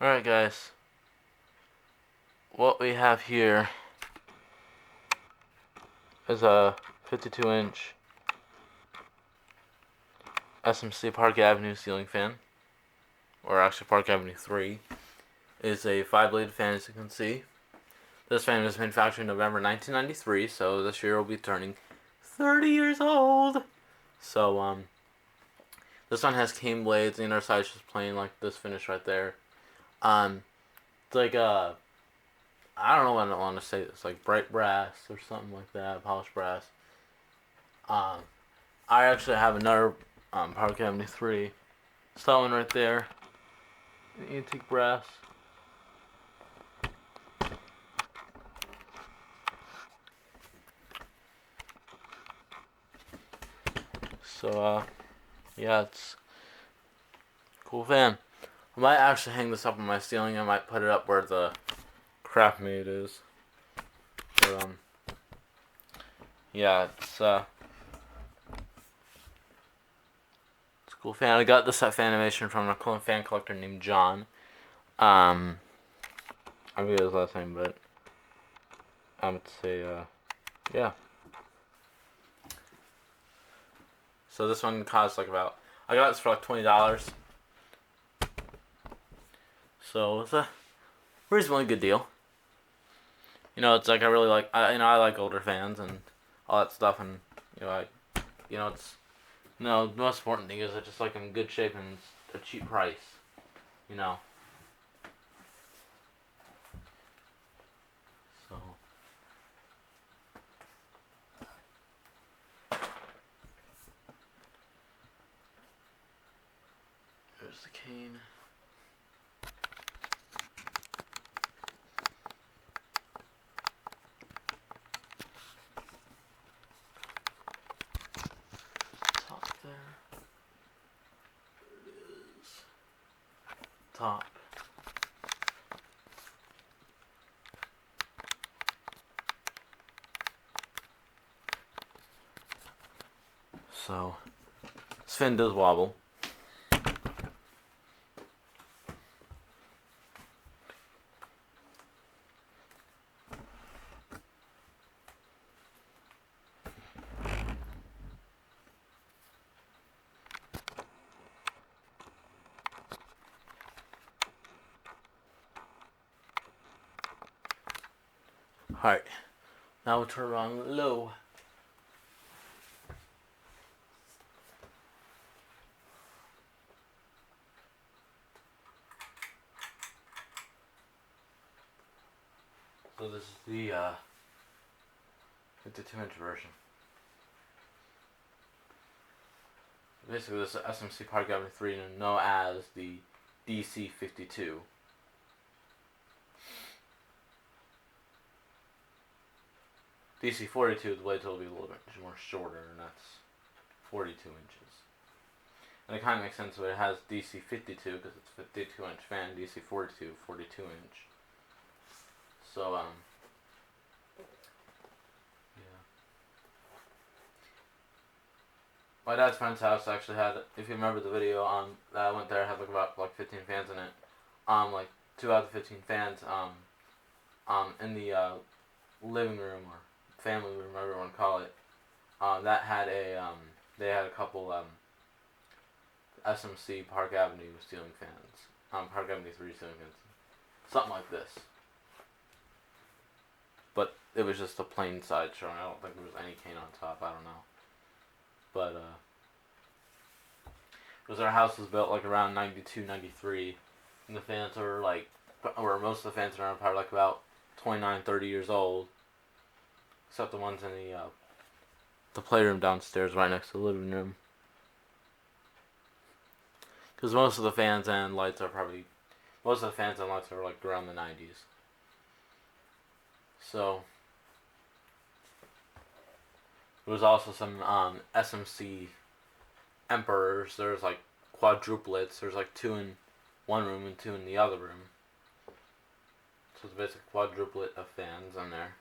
Alright guys, what we have here is a 52-inch S.M.C. Park Avenue ceiling fan, or actually Park Avenue 3. Is a 5-bladed fan, as you can see. This fan was manufactured in November 1993, so this year will be turning 30 years old. So, this one has cane blades. The inner side is just plain, like this finish right there. It's like I don't know what I want to say. It's like bright brass or something like that, polished brass. Um, I actually have another Park Avenue 3. It's that one right there. Antique brass. So, yeah, it's a cool fan. I might actually hang this up on my ceiling. I might put it up where the craft made is. But, yeah, it's a cool fan. I got this fan animation from a fan collector named John. I forget his last name, but I would say, yeah. So this one costs like about, I got this for like $20. So it's a reasonably good deal. You know, it's like I really like, I like older fans and all that stuff, and it's, the most important thing is I just like them in good shape and a cheap price. You know. So. There's the cane. Top there. There it is. Top. So, this fan does wobble. Alright, now we'll turn around low. So this is the 52-inch version. Basically, this is S.M.C. Park Avenue 3, known as the DC-52. DC-42, the blades will be a little bit more shorter, and that's 42 inches. And it kind of makes sense when it has DC-52 because it's a 52-inch fan, DC-42, 42-inch. So, yeah. My dad's friend's house actually had, if you remember the video, that I went there, had about 15 fans in it. Like 2 out of the 15 fans, in the living room or family room, whatever you want to call it, that had they had a couple S.M.C. Park Avenue ceiling fans, Park Avenue 3 ceiling fans, something like this. But it was just a plain side showing. I don't think there was any cane on top. I don't know. But because our house was built like around 92, 93, and the fans are or most of the fans are probably like about 29, 30 years old, except the ones in the playroom downstairs, right next to the living room. Because most of the fans and lights are like around the 90s. So there was also some S.M.C. Emperors. There's like quadruplets. There's like 2 in one room and 2 in the other room. So it's basically a quadruplet of fans in there.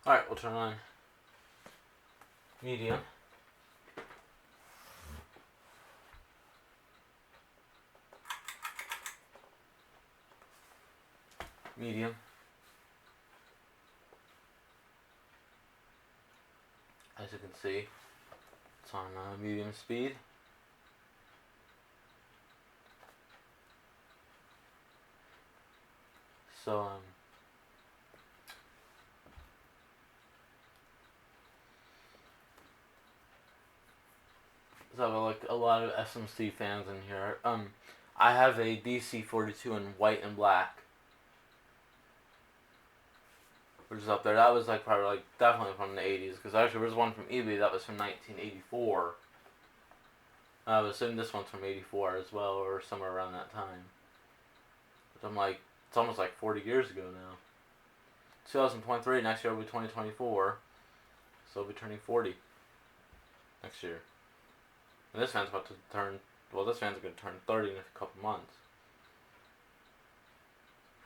Alright, we'll turn on medium. Medium. As you can see, it's on medium speed. So, like a lot of S.M.C fans in here. I have a DC-42 in white and black, which is up there. That was like probably like definitely from the 80s, because actually there was one from eBay that was from 1984. I was assuming this one's from 84 as well, or somewhere around that time. But I'm like, it's almost like 40 years ago now. 2023, next year will be 2024, so I'll be turning 40 next year. And this fan's about to turn, well, this fan's going to turn 30 in a couple months.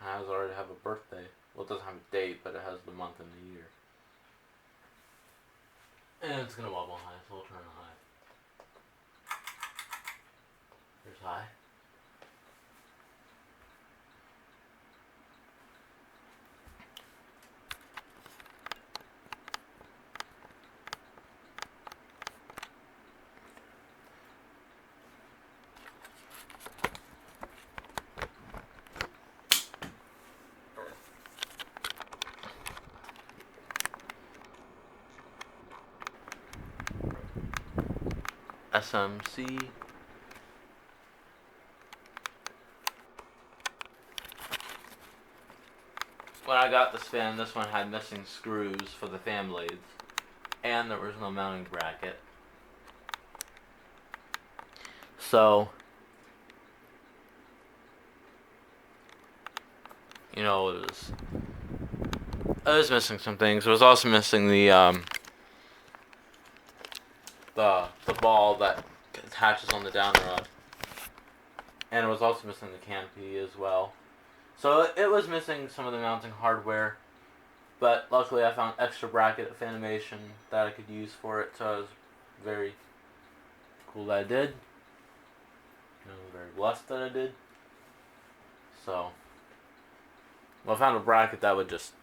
It has already have a birthday. Well, it doesn't have a date, but it has the month and the year. And it's going to wobble high, so we'll turn it high. Here's high. S.M.C. When I got this fan, this one had missing screws for the fan blades, and there was no mounting bracket. So, you know, it was missing some things. It was also missing the ball that attaches on the down rod, and it was also missing the canopy as well. So it was missing some of the mounting hardware, but luckily I found extra bracket at Fanimation that I could use for it, so I was very cool that I did. I'm very blessed that I did. So, well, I found a bracket that would just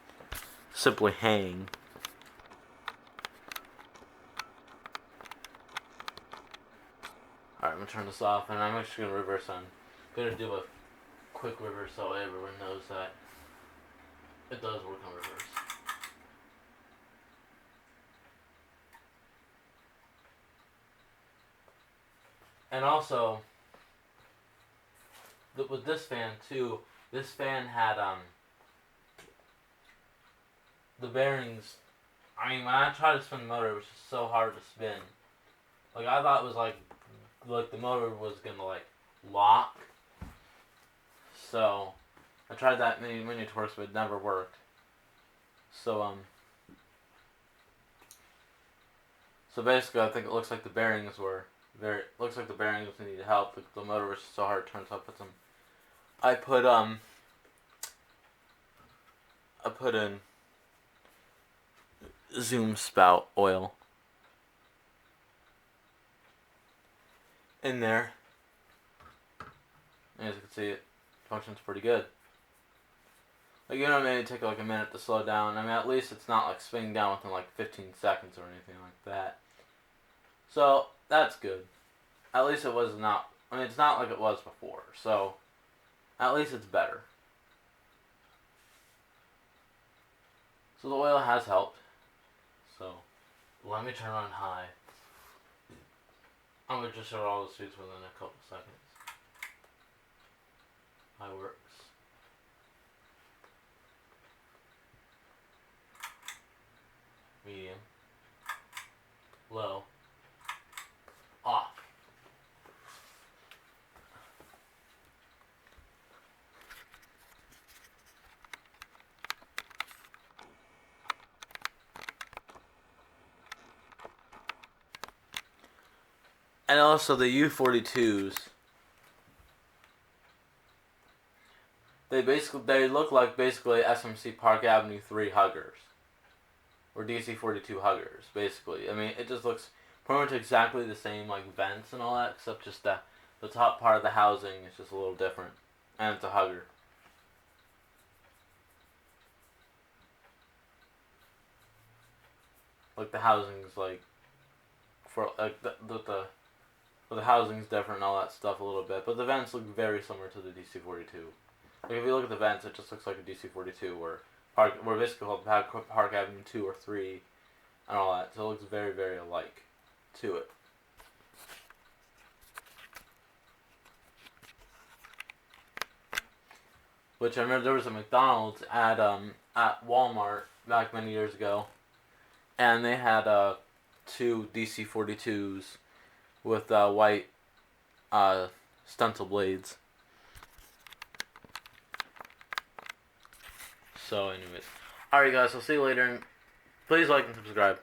simply hang. Alright, I'm going to turn this off, and I'm actually going to reverse on. I'm going to do a quick reverse so everyone knows that it does work on reverse. And also, with this fan too, this fan had the bearings. I mean, when I tried to spin the motor, it was just so hard to spin. Like, I thought it was like the motor was gonna like lock. So I tried that many torques, but it never worked. So so basically, I think it looks like the bearings needed help. The motor was so hard to turn, so I put in Zoom spout oil in there. And as you can see, it functions pretty good. Like, you know, maybe take like a minute to slow down. I mean, at least it's not like spinning down within like 15 seconds or anything like that. So that's good. At least it was not. I mean, it's not like it was before. So at least it's better. So the oil has helped. So let me turn on high. I'm gonna just show all the speeds within a couple seconds. High works. Medium. Low. Off. And also the U42s. They look like basically S.M.C Park Avenue 3 huggers. or DC-42 huggers, basically. I mean, it just looks pretty much exactly the same, like vents and all that, except just the top part of the housing is just a little different, and it's a hugger. Like the housing's like for like the housing's different and all that stuff a little bit, but the vents look very similar to the DC-42. Like if you look at the vents, it just looks like a DC-42 where basically called Park Avenue 2 or 3 and all that. So it looks very, very alike to it. Which I remember there was a McDonald's at Walmart back many years ago, and they had two DC-42s with white stencil blades. So anyways, alright guys, I'll see you later. Please like and subscribe.